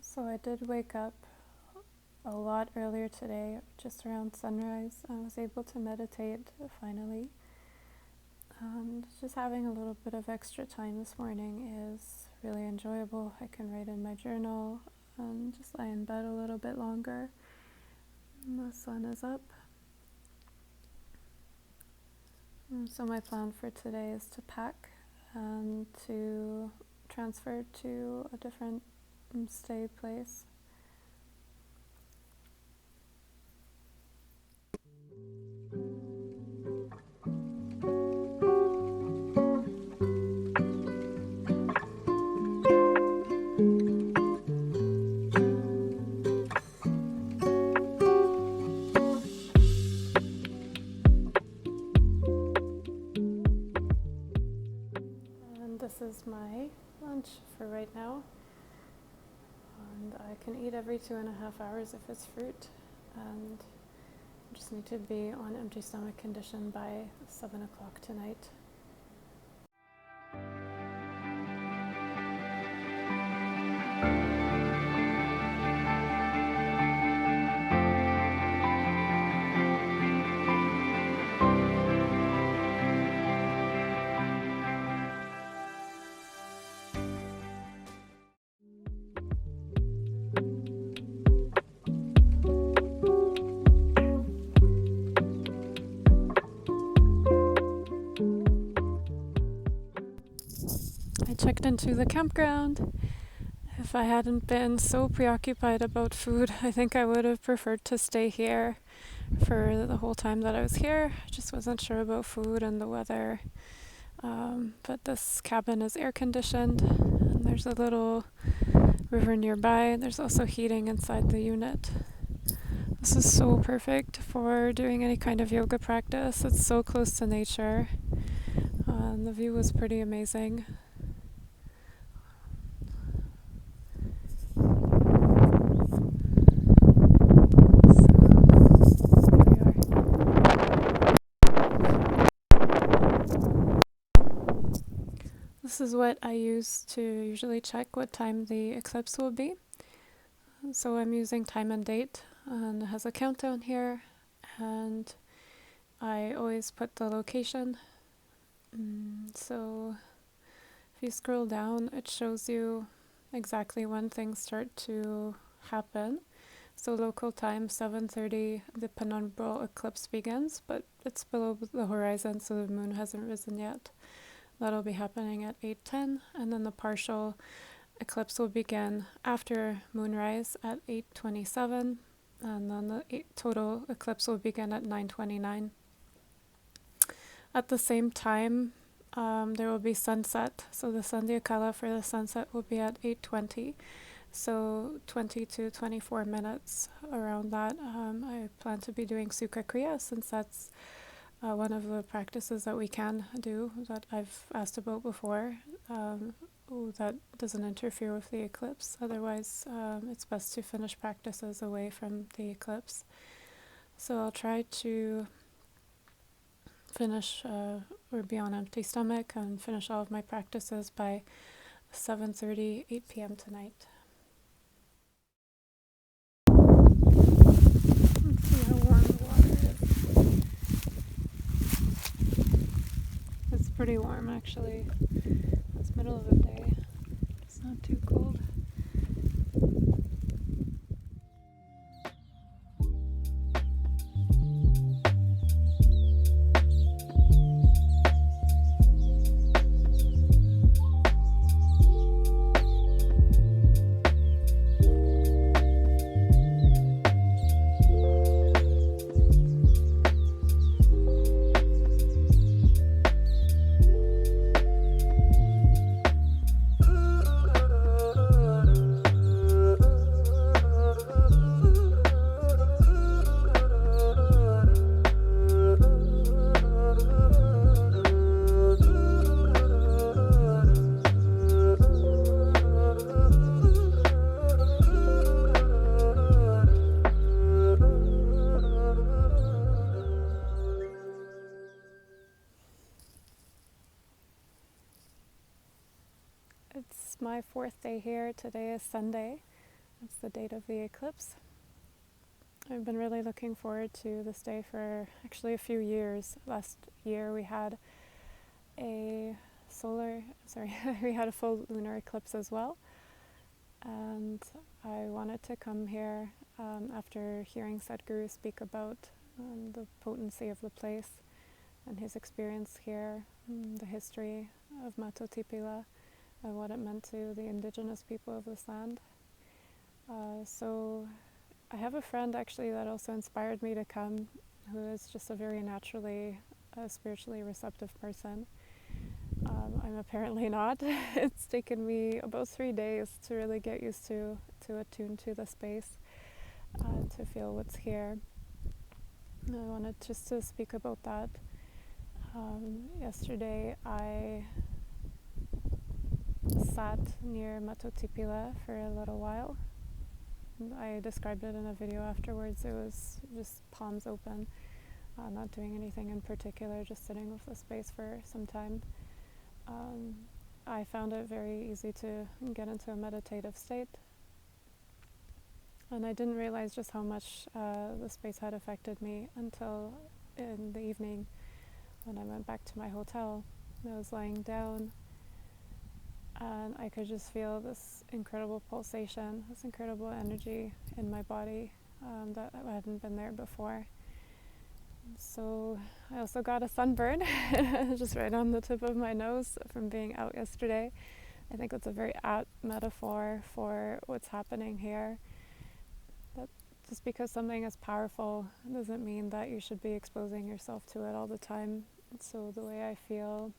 So I did wake up a lot earlier today, just around sunrise. I was able to meditate finally. And just having a little bit of extra time this morning is really enjoyable. I can write in my journal and just lie in bed a little bit longer. And the sun is up. And so my plan for today is to pack and to transfer to a different stay place. And this is my lunch for right now. And I can eat every 2.5 hours if it's fruit. And I just need to be on empty stomach condition by 7 o'clock tonight. I checked into the campground. If I hadn't been so preoccupied about food, I think I would have preferred to stay here for the whole time that I was here. I just wasn't sure about food and the weather. But this cabin is air conditioned, and there's a little river nearby. There's also heating inside the unit. This is so perfect for doing any kind of yoga practice. It's so close to nature, and the view was pretty amazing. This is what I use to usually check what time the eclipse will be. So I'm using time and date, and it has a countdown here, and I always put the location. So if you scroll down, it shows you exactly when things start to happen. So local time 7:30, the penumbral eclipse begins, but it's below the horizon, so the moon hasn't risen yet. That'll be happening at 8:10, and then the partial eclipse will begin after moonrise at 8:27, and then the total eclipse will begin at 9:29. At the same time, there will be sunset, so the Sandyakala for the sunset will be at 8:20, so 20 to 24 minutes around that. I plan to be doing Sukha Kriya, since that's one of the practices that we can do that I've asked about before, that doesn't interfere with the eclipse. Otherwise, it's best to finish practices away from the eclipse. So I'll try to finish or be on empty stomach and finish all of my practices by 7:30, 8 p.m. tonight. Let's see how warm the water is. It's pretty warm, actually. It's middle of the day. It's not too cold. It's my fourth day here. Today is Sunday, That's the date of the eclipse. I've been really looking forward to this day for actually a few years. Last year we had a we had a full lunar eclipse as well. And I wanted to come here after hearing Sadhguru speak about the potency of the place and his experience here, the history of Mato Tipila, and what it meant to the indigenous people of this land. So I have a friend actually that also inspired me to come, who is just a very naturally, spiritually receptive person. I'm apparently not. It's taken me about 3 days to really get used to attune to the space, to feel what's here. I wanted just to speak about that. Yesterday I sat near Mato Tipila for a little while. I described it in a video afterwards. It was just palms open, not doing anything in particular, just sitting with the space for some time. I found it very easy to get into a meditative state, and I didn't realize just how much the space had affected me until in the evening when I went back to my hotel. I was lying down and I could just feel this incredible pulsation, this incredible energy in my body that hadn't been there before. So I also got a sunburn just right on the tip of my nose from being out yesterday. I think it's a very apt metaphor for what's happening here. That just because something is powerful doesn't mean that you should be exposing yourself to it all the time. So the way I feel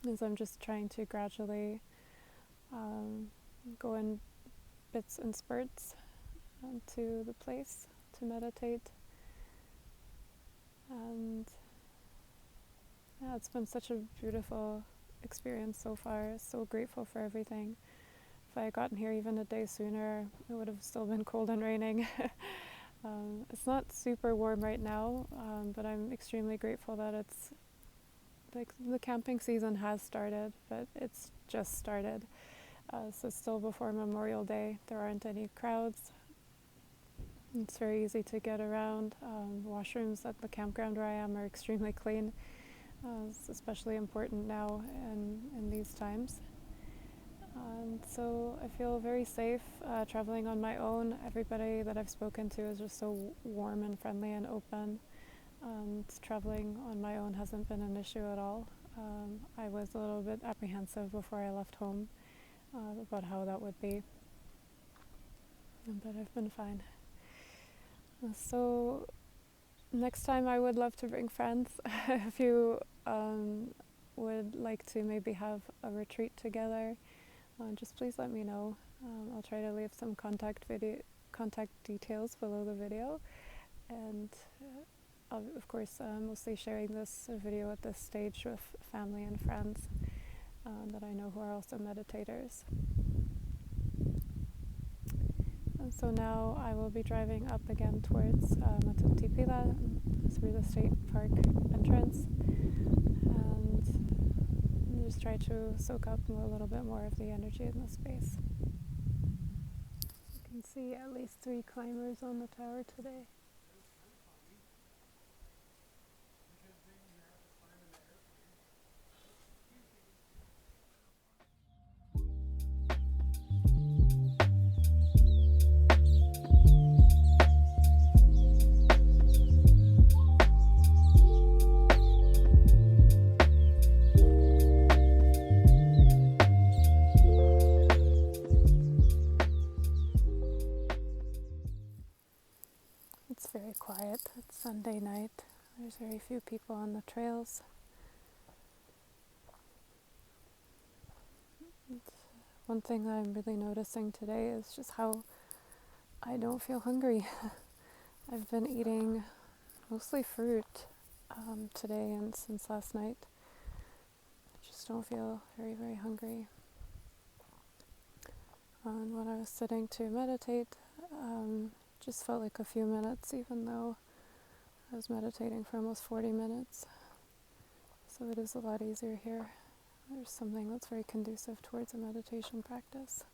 is I'm just trying to gradually go in bits and spurts to the place to meditate. And yeah, it's been such a beautiful experience so far. So grateful for everything. If I had gotten here even a day sooner, it would have still been cold and raining. It's not super warm right now, but I'm extremely grateful that it's like the camping season has started, but it's just started. So still before Memorial Day, there aren't any crowds. It's very easy to get around. Washrooms at the campground where I am are extremely clean. It's especially important now in these times. And so I feel very safe traveling on my own. Everybody that I've spoken to is just so warm and friendly and open. Traveling on my own hasn't been an issue at all. I was a little bit apprehensive before I left home about how that would be, but I've been fine. So next time I would love to bring friends. If you would like to maybe have a retreat together, just please let me know. I'll try to leave some contact details below the video, and I'll, of course, mostly sharing this video at this stage with family and friends that I know who are also meditators. And so now I will be driving up again towards Mato Tipila through the state park entrance, and just try to soak up a little bit more of the energy in the space. You can see at least 3 climbers on the tower today. It's very quiet. It's Sunday night. There's very few people on the trails. One thing that I'm really noticing today is just how I don't feel hungry. I've been eating mostly fruit today and since last night. I just don't feel very, very hungry. And when I was sitting to meditate, just felt like a few minutes, even though I was meditating for almost 40 minutes. So it is a lot easier here. There's something that's very conducive towards a meditation practice.